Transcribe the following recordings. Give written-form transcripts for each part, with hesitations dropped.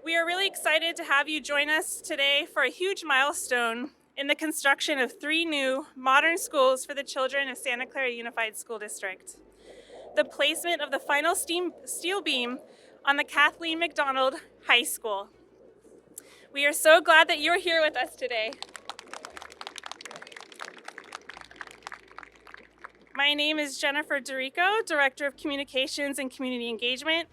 We are really excited to have you join us today for a huge milestone in the construction of 3 new modern schools for the children of Santa Clara Unified School District. The placement of the final steel beam on the Kathleen MacDonald High School. We are so glad that you're here with us today. My name is Jennifer DERICCO, Director of Communications and Community Engagement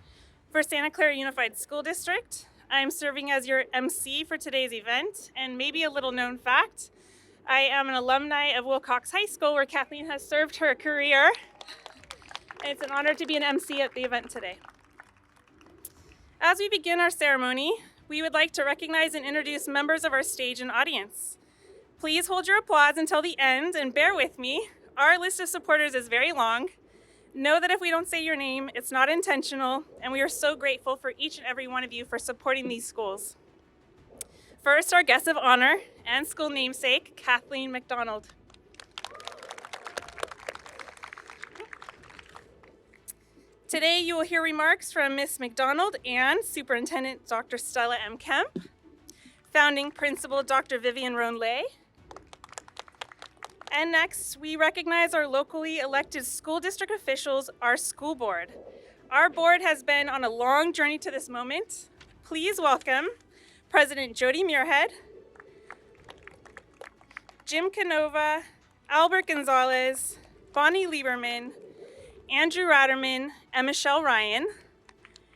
for Santa Clara Unified School District. I'm serving as your MC for today's event, and maybe a little known fact, I am an alumni of Wilcox High School where Kathleen has served her career. And it's an honor to be an MC at the event today. As we begin our ceremony, we would like to recognize and introduce members of our stage and audience. Please hold your applause until the end and bear with me. Our list of supporters is very long. Know that if we don't say your name, it's not intentional, and we are so grateful for each and every one of you for supporting these schools. First, our guest of honor and school namesake, Kathleen MacDonald. Today, you will hear remarks from Ms. MacDonald and Superintendent Dr. STELLA M. KEMP, Founding Principal Dr. Vivian Roan-Lay. And next, we recognize our locally elected school district officials, our school board. Our board has been on a long journey to this moment. Please welcome President JODI MUIRHEAD, Jim CANOVA, Albert Gonzalez, Bonnie Lieberman, Andrew Ratterman, and Michelle Ryan.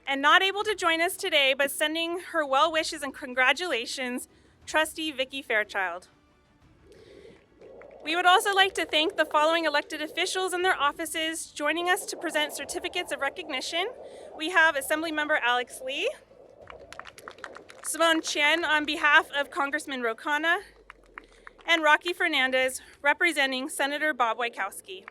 And not able to join us today, but sending her well wishes and congratulations, Trustee Vicki Fairchild. We would also like to thank the following elected officials and their offices joining us to present certificates of recognition. We have Assemblymember Alex Lee, Simone CHIEN on behalf of Congressman Rokana, and Rocky Fernandez representing Senator Bob Wieckowski.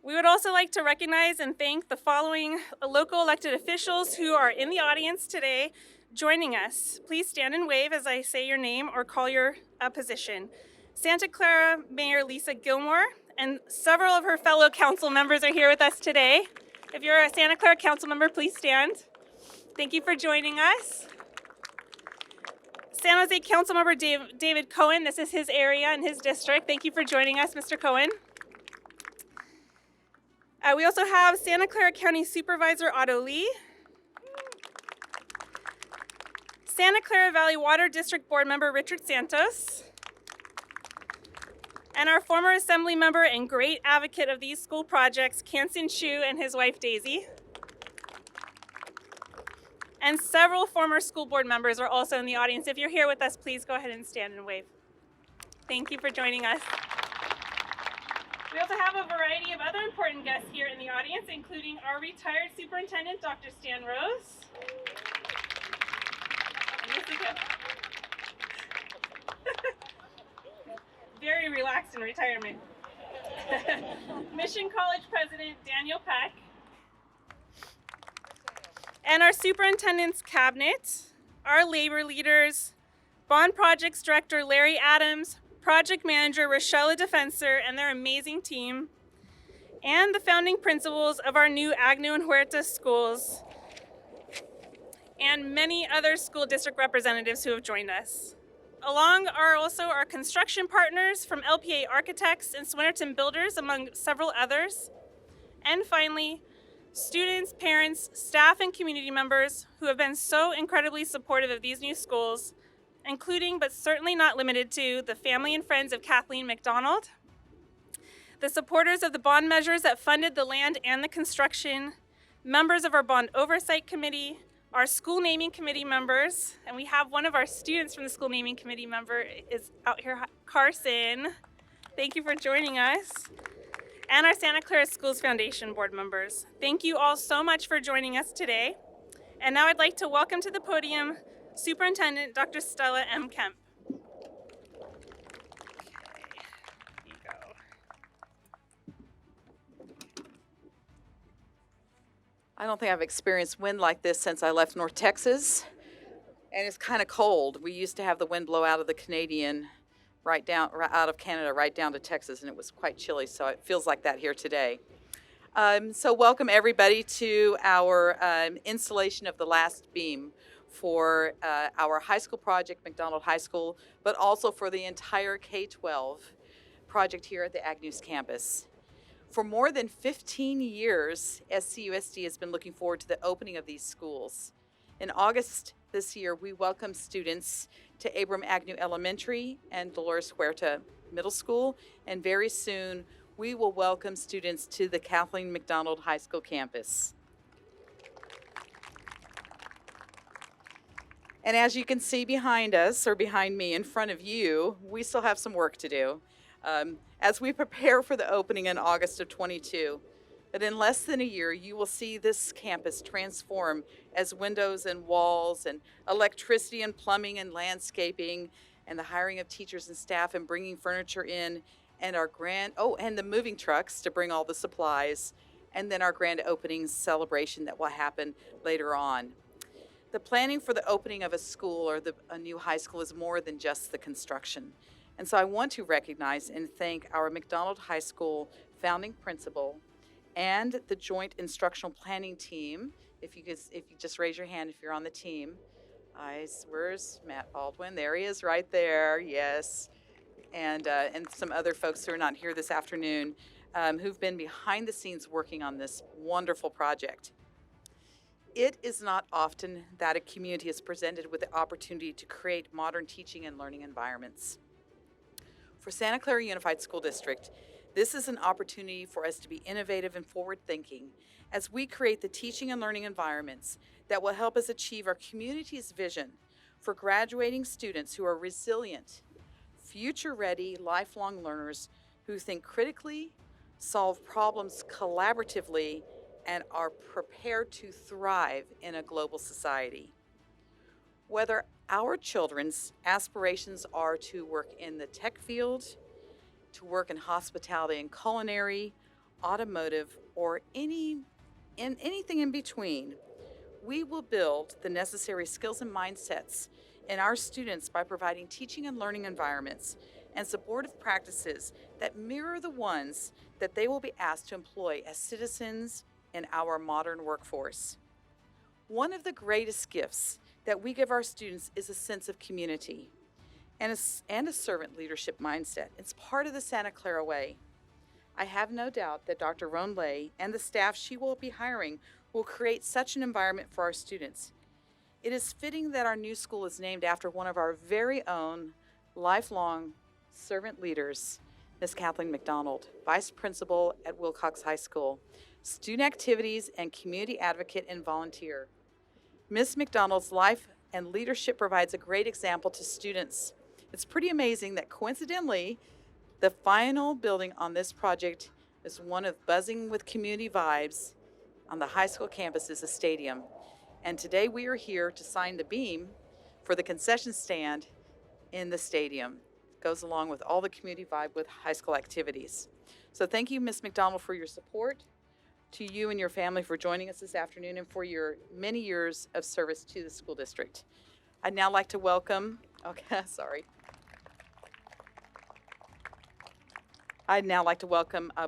We would also like to recognize and thank the following local elected officials who are in the audience today joining us. Please stand and wave as I say your name or call your position. Santa Clara Mayor Lisa Gilmore and several of her fellow council members are here with us today. If you're a Santa Clara council member, please stand. Thank you for joining us. San Jose Councilmember David Cohen, this is his area and his district. Thank you for joining us, Mr. Cohen. We also have Santa Clara County Supervisor Otto Lee, Santa Clara Valley Water District Board Member Richard Santos, and our former Assembly member and great advocate of these school projects, Kansan Chu and his wife Daisy. And several former school board members are also in the audience. If you're here with us, please go ahead and stand and wave. Thank you for joining us. We also have a variety of other important guests here in the audience, including our retired superintendent, Dr. Stan Rose. Very relaxed in retirement. Mission College President Daniel Peck. And our superintendent's cabinet, our labor leaders, Bond Projects Director Larry Adams, Project Manager Rochelle Defensor and their amazing team, and the founding principals of our new Agnew and Huerta schools, and many other school district representatives who have joined us. Along are also our construction partners from LPA Architects and Swinnerton Builders, among several others. And finally, students, parents, staff, and community members who have been so incredibly supportive of these new schools, including but certainly not limited to the family and friends of Kathleen MacDonald, the supporters of the bond measures that funded the land and the construction, members of our bond oversight committee, our school naming committee members, and we have one of our students from the school naming committee member is out here, Carson. Thank you for joining us. And our Santa Clara Schools Foundation board members. Thank you all so much for joining us today. And now I'd like to welcome to the podium Superintendent Dr. STELLA M. KEMP. I don't think I've experienced wind like this since I left North Texas, and it's kind of cold. We used to have the wind blow out of the Canadian, right out of Canada, right down to Texas, and it was quite chilly, so it feels like that here today. So welcome everybody to our installation of the last beam for our high school project, MacDonald High School, but also for the entire K-12 project here at the Ag News campus. For more than 15 years, SCUSD has been looking forward to the opening of these schools. In August this year, we welcomed students to Abram Agnew Elementary and Dolores Huerta Middle School, and very soon we will welcome students to the Kathleen MacDonald High School campus. And as you can see behind us, or behind me, in front of you, we still have some work to do as we prepare for the opening in August of 22. But in less than a year, you will see this campus transform as windows and walls and electricity and plumbing and landscaping and the hiring of teachers and staff and bringing furniture in and our and the moving trucks to bring all the supplies, and then our grand opening celebration that will happen later on. The planning for the opening of a school or a new high school is more than just the construction. And so I want to recognize and thank our MacDonald High School founding principal and the joint instructional planning team. If you just raise your hand if you're on the team. Where's Matt Baldwin? There he is right there, yes. And some other folks who are not here this afternoon who've been behind the scenes working on this wonderful project. It is not often that a community is presented with the opportunity to create modern teaching and learning environments. For Santa Clara Unified School District, this is an opportunity for us to be innovative and forward-thinking as we create the teaching and learning environments that will help us achieve our community's vision for graduating students who are resilient, future-ready, lifelong learners who think critically, solve problems collaboratively, and are prepared to thrive in a global society. Whether our children's aspirations are to work in the tech field, to work in hospitality and culinary, automotive, or anything in between, we will build the necessary skills and mindsets in our students by providing teaching and learning environments and supportive practices that mirror the ones that they will be asked to employ as citizens in our modern workforce. One of the greatest gifts that we give our students is a sense of community and a servant leadership mindset. It's part of the Santa Clara way. I have no doubt that Dr. Roan Lay and the staff she will be hiring will create such an environment for our students. It is fitting that our new school is named after one of our very own lifelong servant leaders, Ms. Kathleen MacDonald, Vice Principal at Wilcox High School, student activities and community advocate and volunteer. Ms. MacDonald's life and leadership provides a great example to students. It's pretty amazing that coincidentally, the final building on this project is one of buzzing with community vibes on the high school campus is a stadium. And today we are here to sign the beam for the concession stand in the stadium. It goes along with all the community vibe with high school activities. So thank you, Ms. MacDonald, for your support, to you and your family for joining us this afternoon, and for your many years of service to the school district. I'd now like to welcome,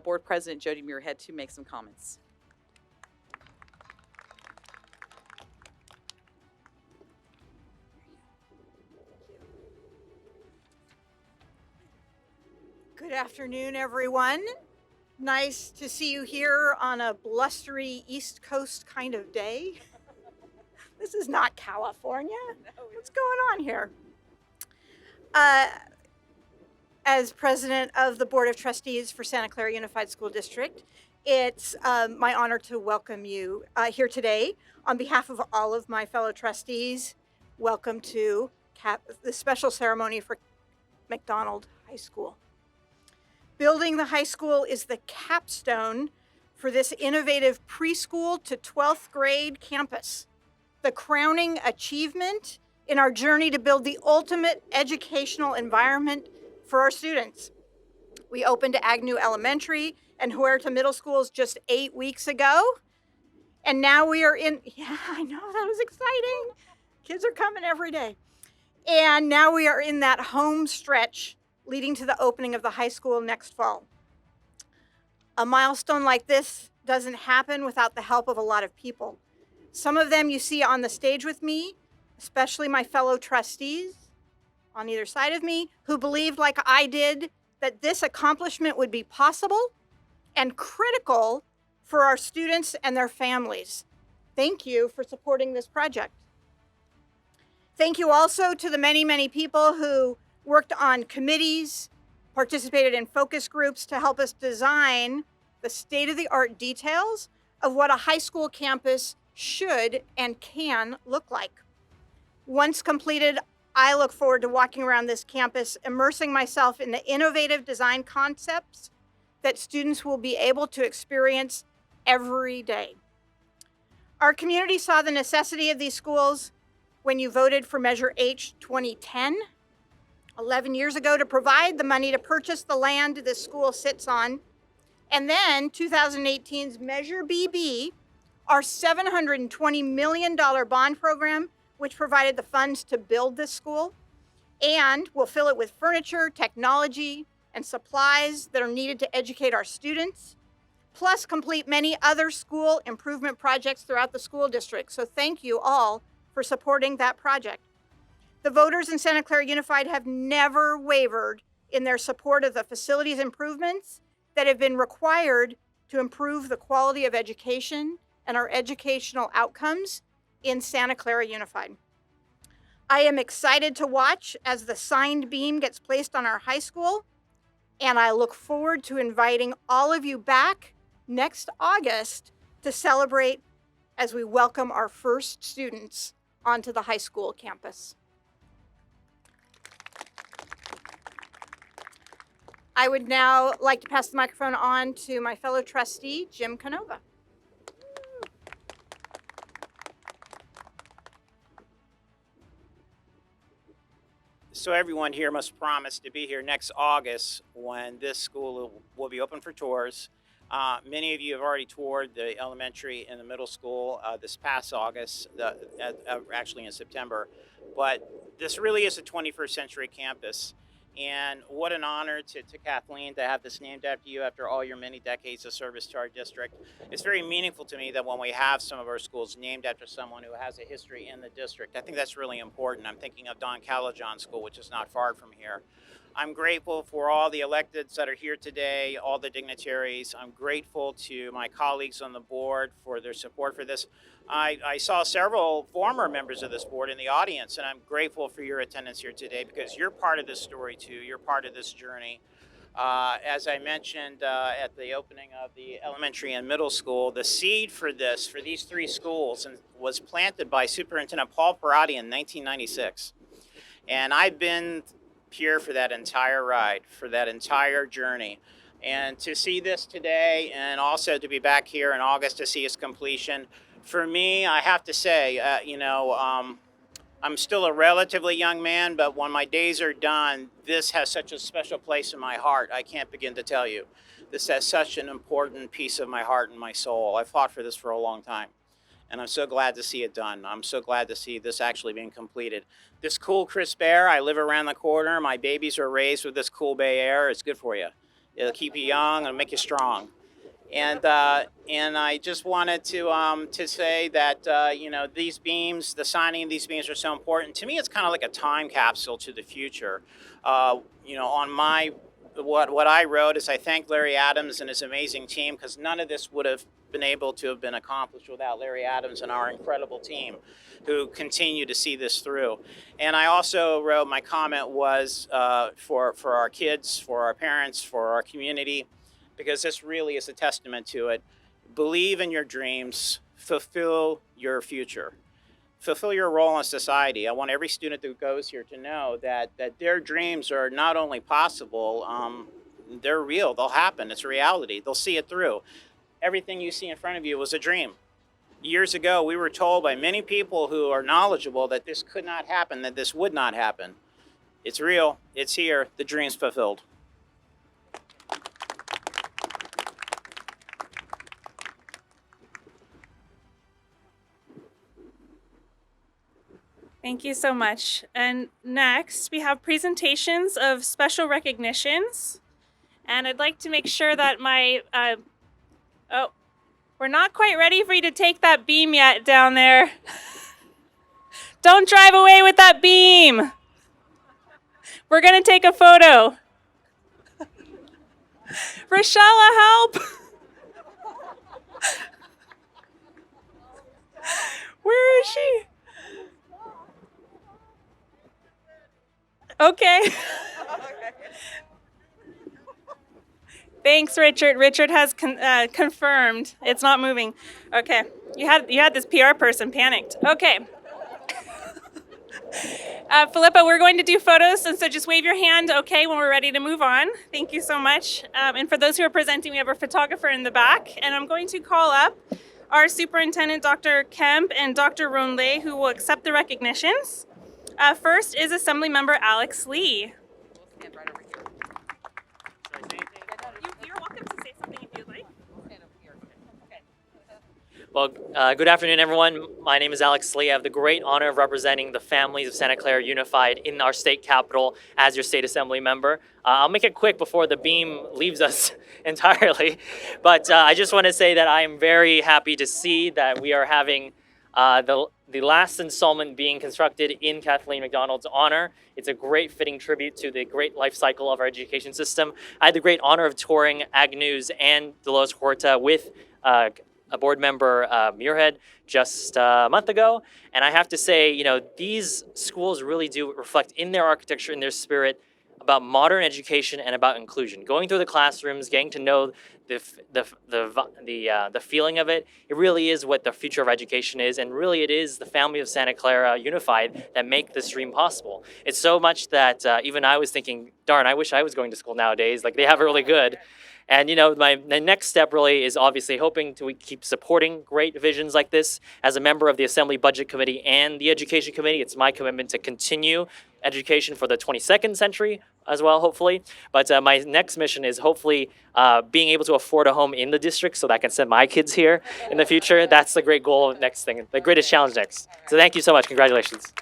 Board President JODI MUIRHEAD to make some comments. Good afternoon, everyone. Nice to see you here on a blustery East Coast kind of day. This is not California. What's going on here? As president of the Board of Trustees for Santa Clara Unified School District, it's my honor to welcome you here today. On behalf of all of my fellow trustees, welcome to the special ceremony for MacDonald High School. Building the high school is the capstone for this innovative preschool to 12th grade campus, the crowning achievement in our journey to build the ultimate educational environment for our students. We opened Agnew Elementary and Huerta Middle Schools just 8 weeks ago, and now we are in, yeah, I know, that was exciting. Kids are coming every day. And now we are in that home stretch leading to the opening of the high school next fall. A milestone like this doesn't happen without the help of a lot of people. Some of them you see on the stage with me, especially my fellow trustees on either side of me, who believed, like I did, that this accomplishment would be possible and critical for our students and their families. Thank you for supporting this project. Thank you also to the many, many people who worked on committees, participated in focus groups to help us design the state-of-the-art details of what a high school campus should and can look like. Once completed, I look forward to walking around this campus, immersing myself in the innovative design concepts that students will be able to experience every day. Our community saw the necessity of these schools when you voted for Measure H 2010, 11 years ago, to provide the money to purchase the land this school sits on. And then 2018's Measure BB, our $720 million bond program, which provided the funds to build this school, and will fill it with furniture, technology, and supplies that are needed to educate our students, plus complete many other school improvement projects throughout the school district. So thank you all for supporting that project. The voters in Santa Clara Unified have never wavered in their support of the facilities improvements that have been required to improve the quality of education and our educational outcomes in Santa Clara Unified. I am excited to watch as the signed beam gets placed on our high school, and I look forward to inviting all of you back next August to celebrate as we welcome our first students onto the high school campus. I would now like to pass the microphone on to my fellow trustee, Jim CANOVA. So everyone here must promise to be here next August when this school will be open for tours. Many of you have already toured the elementary and the middle school this past August, actually in September. But this really is a 21st century campus. And what an honor to Kathleen to have this named after you after all your many decades of service to our district. It's very meaningful to me that when we have some of our schools named after someone who has a history in the district, I think that's really important. I'm thinking of Don Calajon School, which is not far from here. I'm grateful for all the electeds that are here today, all the dignitaries. I'm grateful to my colleagues on the board for their support for this. I saw several former members of this board in the audience, and I'm grateful for your attendance here today because you're part of this story too. You're part of this journey. As I mentioned at the opening of the elementary and middle school, the seed for these three schools was planted by Superintendent Paul Perotti in 1996. And I've been here for that entire ride, for that entire journey. And to see this today and also to be back here in August to see its completion, for me, I have to say, I'm still a relatively young man, but when my days are done, this has such a special place in my heart. I can't begin to tell you. This has such an important piece of my heart and my soul. I fought for this for a long time, and I'm so glad to see it done. I'm so glad to see this actually being completed. This cool, crisp air, I live around the corner. My babies are raised with this cool Bay Air. It's good for you. It'll keep you young and make you strong. And I just wanted to say that these beams, the signing of these beams are so important. To me, it's kind of like a time capsule to the future. On what I wrote is I thank Larry Adams and his amazing team because none of this would have been able to have been accomplished without Larry Adams and our incredible team who continue to see this through. And I also wrote, my comment was for our kids, for our parents, for our community, because this really is a testament to it. Believe in your dreams, fulfill your future, fulfill your role in society. I want every student that goes here to know that their dreams are not only possible, they're real, they'll happen, it's a reality, they'll see it through. Everything you see in front of you was a dream. Years ago, we were told by many people who are knowledgeable that this could not happen, that this would not happen. It's real, it's here, the dream's fulfilled. Thank you so much. And next, we have presentations of special recognitions. And I'd like to make sure that my, We're not quite ready for you to take that beam yet down there. Don't drive away with that beam. We're going to take a photo. Rochella, help. Where is she? Okay. Thanks, Richard. Richard has confirmed it's not moving. Okay. You had this PR person panicked. Okay. Philippa, we're going to do photos, and so just wave your hand, okay, when we're ready to move on. Thank you so much. And for those who are presenting, we have our photographer in the back, and I'm going to call up our superintendent, Dr. Kemp, and Dr. Ronley, who will accept the recognitions. First is Assembly Member Alex Lee. You're welcome to say something if you'd like. Well, good afternoon, everyone. My name is Alex Lee. I have the great honor of representing the families of Santa Clara Unified in our state capitol as your state assembly member. I'll make it quick before the beam leaves us entirely, but I just want to say that I am very happy to see that we are having the last installment being constructed in Kathleen MacDonald's honor. It's a great fitting tribute to the great life cycle of our education system. I had the great honor of touring Agnews and Dolores Huerta with a board member, MUIRHEAD, just a month ago. And I have to say, you know, these schools really do reflect in their architecture, in their spirit, about modern education and about inclusion. Going through the classrooms, getting to know the feeling of it, it really is what the future of education is, and really it is the family of Santa Clara Unified that make this dream possible. It's so much that even I was thinking, darn, I wish I was going to school nowadays. Like, they have it really good. And, you know, the next step really is obviously hoping to keep supporting great visions like this. As a member of the Assembly Budget Committee and the Education Committee, it's my commitment to continue education for the 22nd century as well, hopefully. But my next mission is hopefully being able to afford a home in the district so that I can send my kids here in the future. That's the great goal next thing, the greatest challenge next. So thank you so much. Congratulations.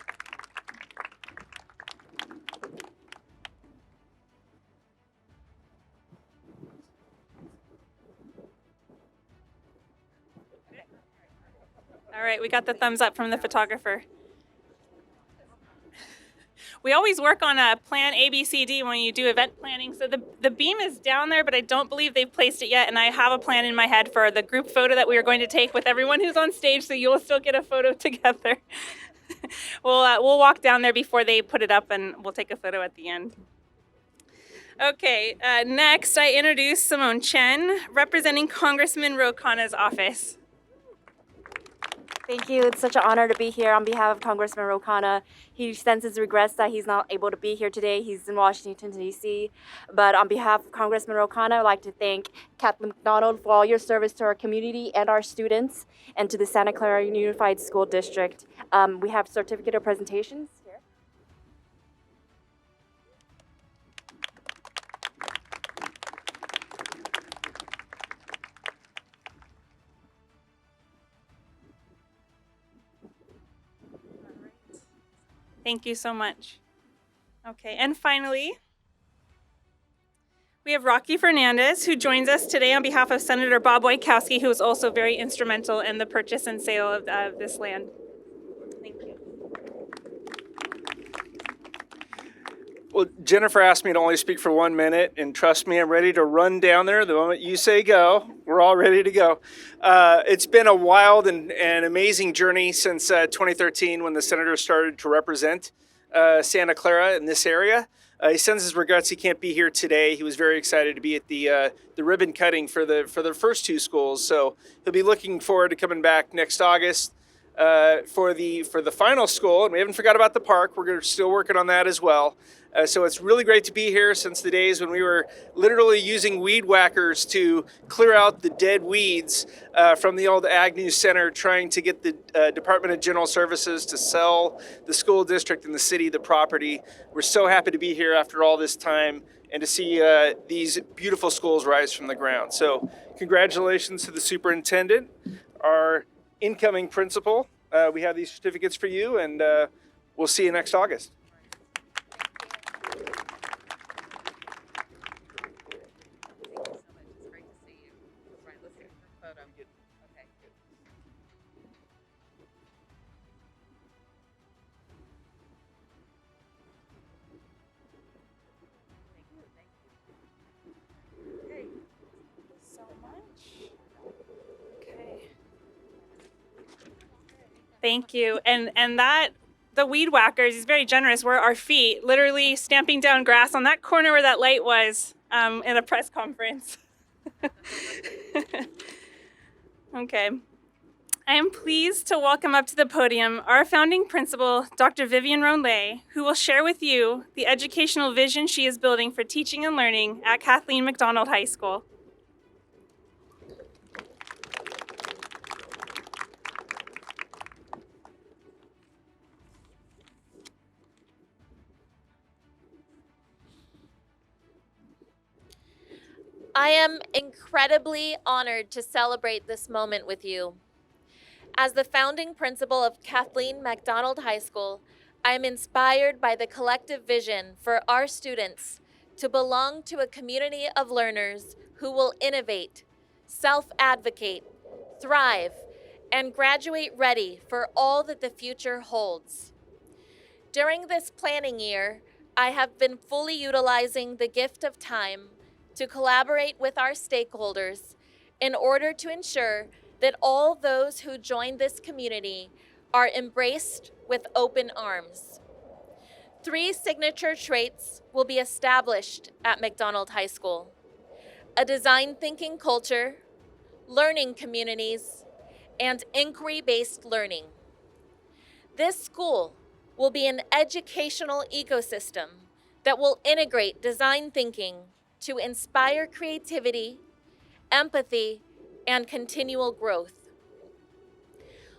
All right, we got the thumbs up from the photographer. We always work on a plan A, B, C, D when you do event planning. So the beam is down there, but I don't believe they've placed it yet. And I have a plan in my head for the group photo that we are going to take with everyone who's on stage, so you'll still get a photo together. We'll walk down there before they put it up, and we'll take a photo at the end. Okay, next I introduce Simone Chen, representing Congressman Ro Khanna's office. Thank you. It's such an honor to be here on behalf of Congressman Ro Khanna. He sends his regrets that he's not able to be here today. He's in Washington, D.C. But on behalf of Congressman Ro Khanna, I'd like to thank Kathleen MacDonald for all your service to our community and our students, and to the Santa Clara Unified School District. We have certificate of presentations here. Thank you so much. Okay, and finally, we have Rocky Fernandez, who joins us today on behalf of Senator Bob Wieckowski, who was also very instrumental in the purchase and sale of this land. Thank you. Well, Jennifer asked me to only speak for 1 minute, and trust me, I'm ready to run down there the moment you say go. We're all ready to go. It's been a wild and amazing journey since 2013, when the senator started to represent Santa Clara in this area. He sends his regrets he can't be here today. He was very excited to be at the ribbon cutting for the first two schools, so he'll be looking forward to coming back next August for the final school. And we haven't forgot about the park. We're still working on that as well. So it's really great to be here since the days when we were literally using weed whackers to clear out the dead weeds from the old Agnew Center, trying to get the Department of General Services to sell the school district and the city the property. We're so happy to be here after all this time and to see these beautiful schools rise from the ground. So congratulations to the superintendent, our incoming principal. We have these certificates for you, and we'll see you next August. Thank you. And that the weed whackers, he's very generous, were our feet, literally stamping down grass on that corner where that light was in a press conference. Okay. I am pleased to welcome up to the podium our founding principal, Dr. Vivian Ronley, who will share with you the educational vision she is building for teaching and learning at Kathleen MacDonald High School. I am incredibly honored to celebrate this moment with you. As the founding principal of Kathleen MacDonald High School, I am inspired by the collective vision for our students to belong to a community of learners who will innovate, self-advocate, thrive, and graduate ready for all that the future holds. During this planning year, I have been fully utilizing the gift of time to collaborate with our stakeholders in order to ensure that all those who join this community are embraced with open arms. 3 signature traits will be established at MacDonald High School: a design thinking culture, learning communities, and inquiry-based learning. This school will be an educational ecosystem that will integrate design thinking to inspire creativity, empathy, and continual growth.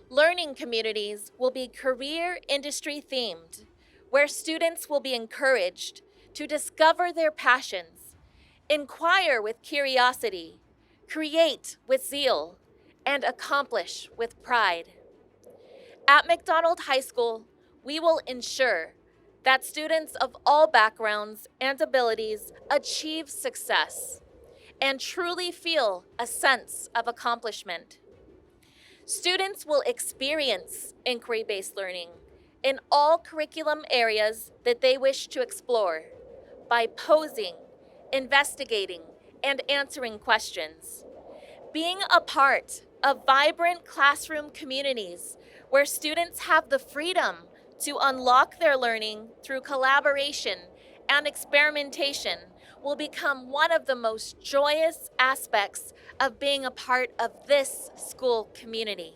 Learning communities will be career industry themed, where students will be encouraged to discover their passions, inquire with curiosity, create with zeal, and accomplish with pride. At MacDonald High School, we will ensure that students of all backgrounds and abilities achieve success and truly feel a sense of accomplishment. Students will experience inquiry-based learning in all curriculum areas that they wish to explore by posing, investigating, and answering questions. Being a part of vibrant classroom communities where students have the freedom to unlock their learning through collaboration and experimentation will become one of the most joyous aspects of being a part of this school community.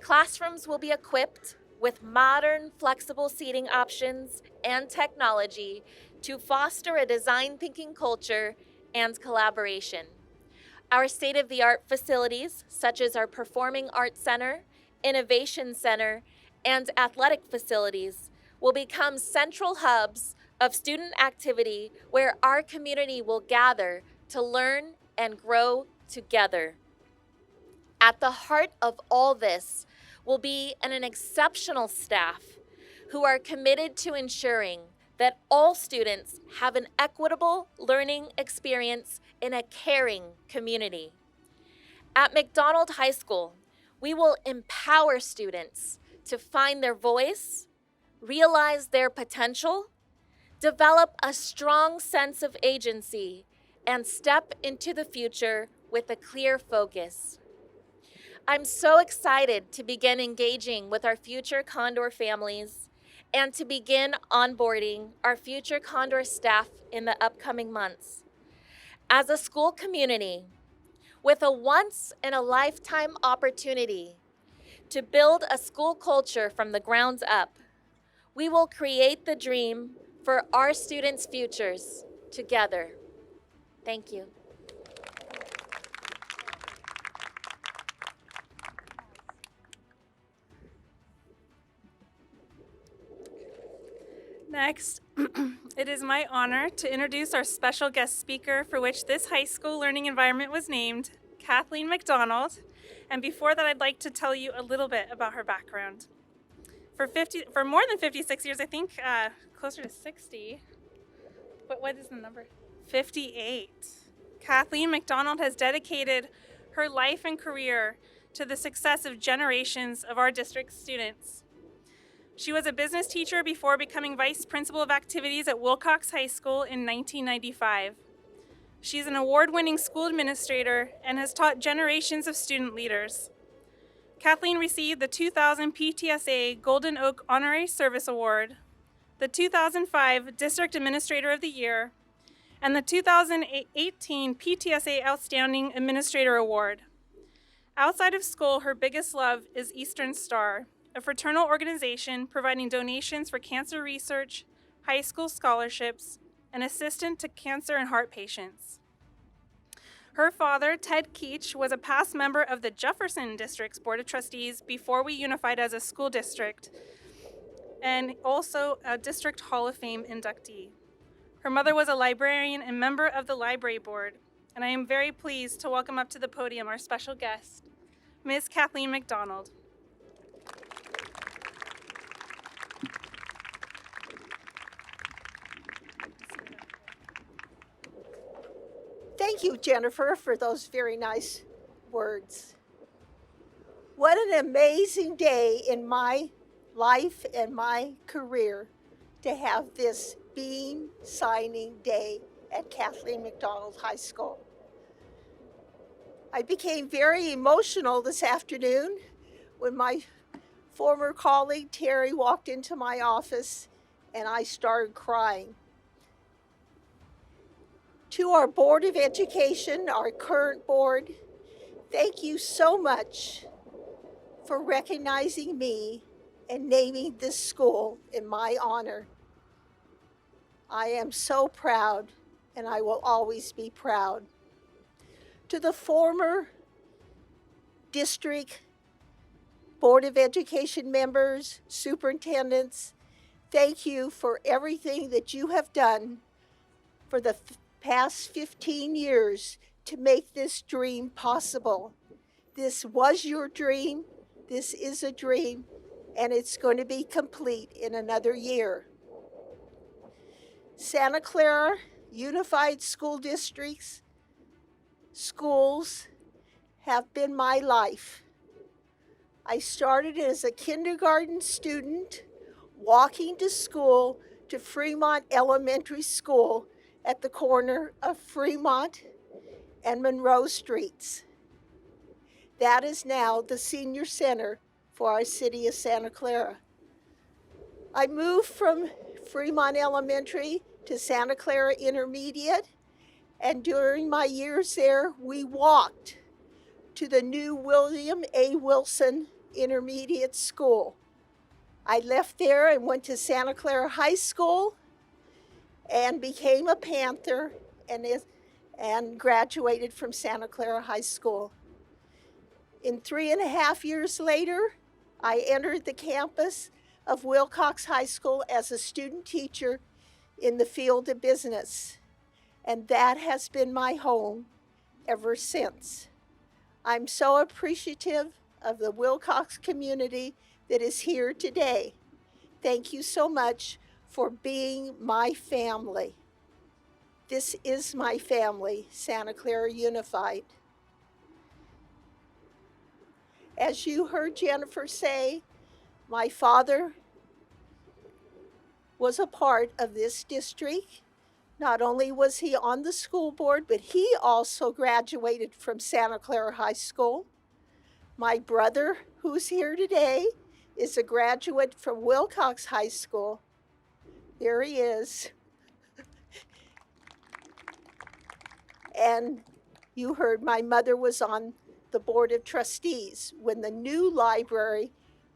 Classrooms will be equipped with modern, flexible seating options and technology to foster a design thinking culture and collaboration. Our state-of-the-art facilities, such as our Performing Arts Center, Innovation Center, and athletic facilities, will become central hubs of student activity where our community will gather to learn and grow together. At the heart of all this will be an exceptional staff who are committed to ensuring that all students have an equitable learning experience in a caring community. At MacDonald High School, we will empower students to find their voice, realize their potential, develop a strong sense of agency, and step into the future with a clear focus. I'm so excited to begin engaging with our future Condor families and to begin onboarding our future Condor staff in the upcoming months. As a school community, with a once-in-a-lifetime opportunity to build a school culture from the ground up, we will create the dream for our students' futures together. Thank you. Next, it is my honor to introduce our special guest speaker for which this high school learning environment was named, Kathleen MacDonald. And before that, I'd like to tell you a little bit about her background. For more than 56 years, I think closer to 60, but what is the number? 58. Kathleen MacDonald has dedicated her life and career to the success of generations of our district's students. She was a business teacher before becoming vice principal of activities at Wilcox High School in 1995. She is an award-winning school administrator and has taught generations of student leaders. Kathleen received the 2000 PTSA Golden Oak Honorary Service Award, the 2005 District Administrator of the Year, and the 2018 PTSA Outstanding Administrator Award. Outside of school, her biggest love is Eastern Star, a fraternal organization providing donations for cancer research, high school scholarships, and assistance to cancer and heart patients. Her father, Ted Keach, was a past member of the Jefferson District's Board of Trustees before we unified as a school district, and also a District Hall of Fame inductee. Her mother was a librarian and member of the library board, and I am very pleased to welcome up to the podium our special guest, Ms. Kathleen MacDonald. Thank you, Jennifer, for those very nice words. What an amazing day in my life and my career to have this beam signing day at Kathleen MacDonald High School. I became very emotional this afternoon when my former colleague Terry walked into my office and I started crying. To our Board of Education, our current board, thank you so much for recognizing me and naming this school in my honor. I am so proud, and I will always be proud. To the former district Board of Education members, superintendents, thank you for everything that you have done for the past 15 years to make this dream possible. This was your dream, this is a dream, and it's going to be complete in another year. Santa Clara Unified School District's schools have been my life. I started as a kindergarten student, walking to school to Fremont Elementary School at the corner of Fremont and Monroe Streets. That is now the senior center for our city of Santa Clara. I moved from Fremont Elementary to Santa Clara Intermediate, and during my years there, we walked to the new William A. Wilson Intermediate School. I left there and went to Santa Clara High School and became a Panther and graduated from Santa Clara High School. In 3.5 years later, I entered the campus of Wilcox High School as a student teacher in the field of business, and that has been my home ever since. I'm so appreciative of the Wilcox community that is here today. Thank you so much for being my family. This is my family, Santa Clara Unified. As you heard Jennifer say, my father was a part of this district. Not only was he on the school board, but he also graduated from Santa Clara High School. My brother, who's here today, is a graduate from Wilcox High School. There he is. And you heard my mother was on the Board of Trustees when the new library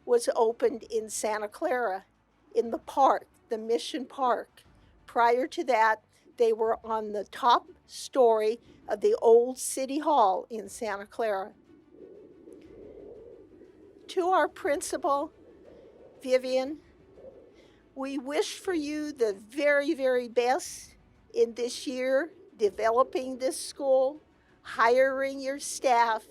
was opened in Santa Clara, in the park, the Mission Park. Prior to that, they were on the top story of the old City Hall in Santa Clara. To our principal, Vivian, we wish for you the very, very best in this year, developing this school, hiring your staff,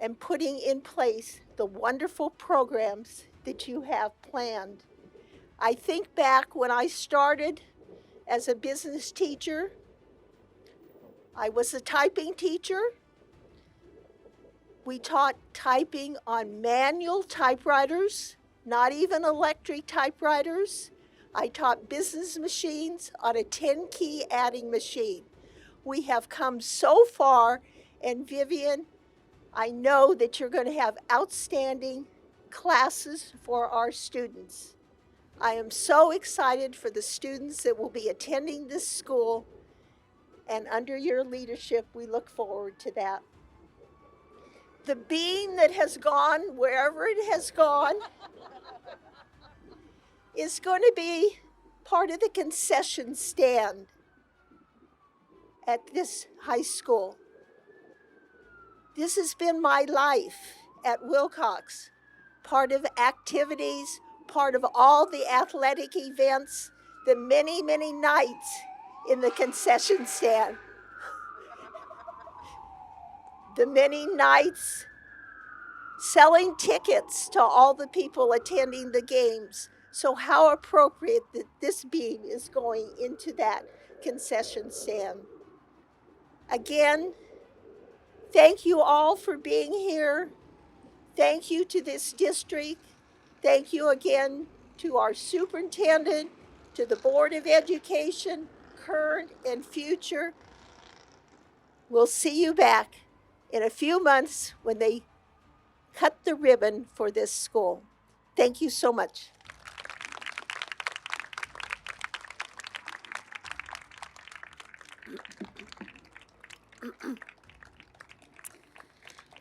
and putting in place the wonderful programs that you have planned. I think back when I started as a business teacher, I was a typing teacher. We taught typing on manual typewriters, not even electric typewriters. I taught business machines on a 10-key adding machine. We have come so far, and Vivian, I know that you're going to have outstanding classes for our students. I am so excited for the students that will be attending this school, and under your leadership, we look forward to that. The beam that has gone wherever it has gone is going to be part of the concession stand at this high school. This has been my life at Wilcox, part of activities, part of all the athletic events, the many, many nights in the concession stand. The many nights selling tickets to all the people attending the games. So how appropriate that this beam is going into that concession stand. Again, thank you all for being here. Thank you to this district. Thank you again to our superintendent, to the Board of Education, current and future. We'll see you back in a few months when they cut the ribbon for this school. Thank you so much.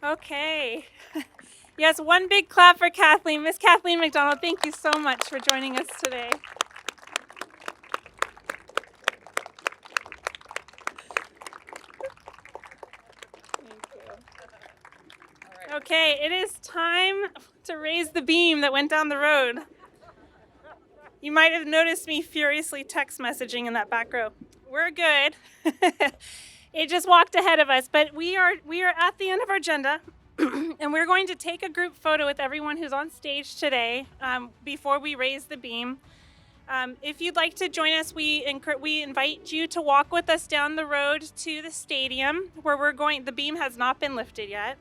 Okay. Yes, one big clap for Kathleen. Miss Kathleen MacDonald, thank you so much for joining us today. Okay, it is time to raise the beam that went down the road. You might have noticed me furiously text messaging in that back row. We're good. It just walked ahead of us, but we are at the end of our agenda, and we're going to take a group photo with everyone who's on stage today before we raise the beam. If you'd like to join us, we invite you to walk with us down the road to the stadium where we're going. The beam has not been lifted yet.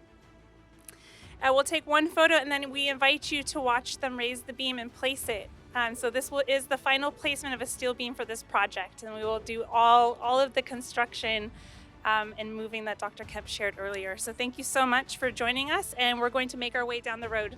We'll take one photo, and then we invite you to watch them raise the beam and place it. So this is the final placement of a steel beam for this project, and we will do all of the construction and moving that Dr. Kemp shared earlier. So thank you so much for joining us, and we're going to make our way down the road.